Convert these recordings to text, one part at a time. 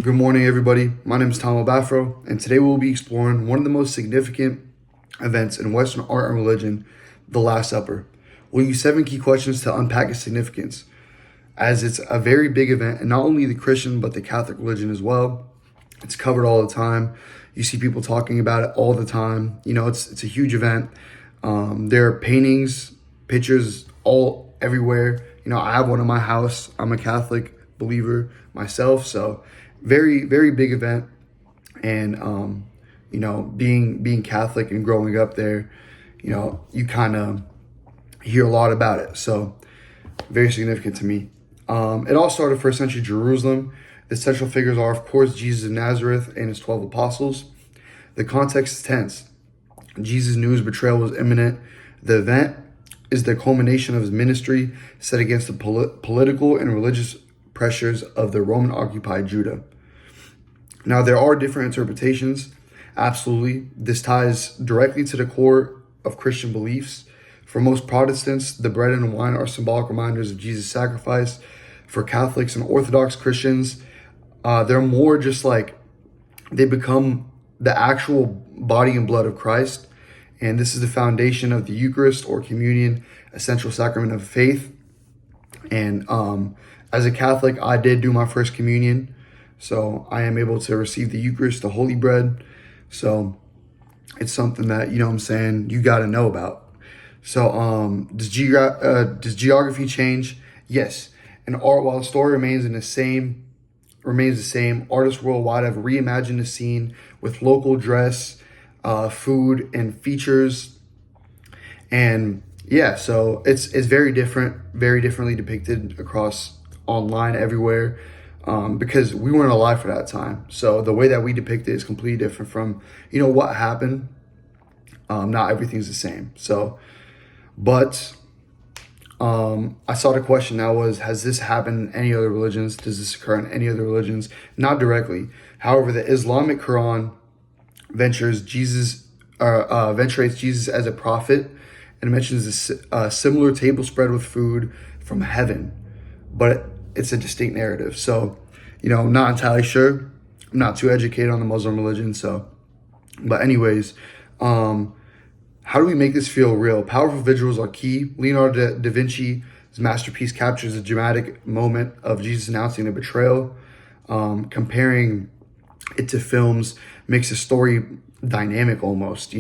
Good morning, everybody. My name is Tom Bafro, and today we'll be exploring one of the most significant events in Western art and religion, the Last Supper. We'll use 7 key questions to unpack its significance, as it's a very big event, and not only the Christian, but the Catholic religion as well. It's covered all the time. You see people talking about it all the time. It's a huge event. There are paintings, pictures, all everywhere. I have one in my house. I'm a Catholic believer myself, so very, very big event. And being Catholic and growing up there, you kind of hear a lot about it. So very significant to me. It all started first century Jerusalem. The central figures are, of course, Jesus of Nazareth and his 12 apostles. The context is tense. Jesus knew his betrayal was imminent. The event is the culmination of his ministry set against the political and religious pressures of the Roman-occupied Judah. Now, there are different interpretations. Absolutely. This ties directly to the core of Christian beliefs. For most Protestants, the bread and wine are symbolic reminders of Jesus' sacrifice. For Catholics and Orthodox Christians, they're more just like they become the actual body and blood of Christ. And this is the foundation of the Eucharist or communion, a central sacrament of faith. And as a Catholic, I did do my first communion. So I am able to receive the Eucharist, the holy bread. So it's something that, you got to know about. So does geography change? Yes. In art, while the story remains the same, artists worldwide have reimagined the scene with local dress, food, and features. And yeah, so it's very different, very differently depicted across online everywhere, because we weren't alive for that time. So the way that we depict it is completely different from, what happened. Not everything's the same. So, but I saw the question now was, has this happened in any other religions? Does this occur in any other religions? Not directly. However, the Islamic Quran venturates Jesus as a prophet, and mentions a similar table spread with food from heaven, but it's a distinct narrative. So, not entirely sure. I'm not too educated on the Muslim religion. So, but anyways, how do we make this feel real? Powerful visuals are key. Leonardo da Vinci's masterpiece captures a dramatic moment of Jesus announcing the betrayal. Comparing it to films makes the story dynamic almost,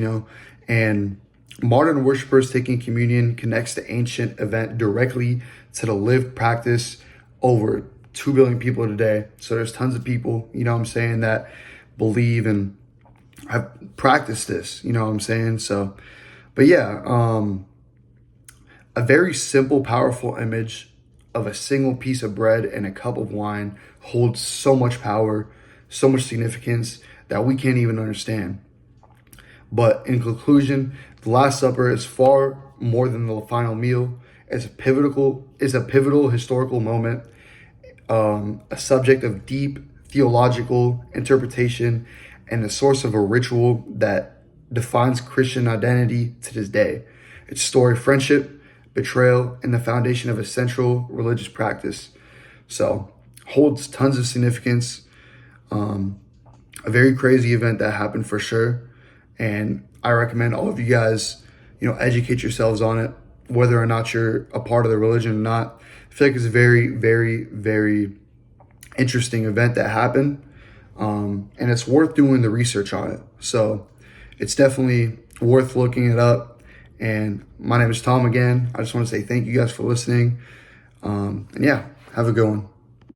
and modern worshipers taking communion connects the ancient event directly to the lived practice over 2 billion people today. So there's tons of people, that believe and have practiced this, So, but yeah, a very simple, powerful image of a single piece of bread and a cup of wine holds so much power, so much significance that we can't even understand. But in conclusion, the Last Supper is far more than the final meal. It's a pivotal historical moment, a subject of deep theological interpretation, and the source of a ritual that defines Christian identity to this day. It's a story of friendship, betrayal, and the foundation of a central religious practice. So, holds tons of significance. A very crazy event that happened for sure. And I recommend all of you guys, educate yourselves on it, whether or not you're a part of the religion or not. I feel like it's a very, very, very interesting event that happened. And it's worth doing the research on it. So it's definitely worth looking it up. And my name is Tom again. I just want to say thank you guys for listening. And yeah, have a good one.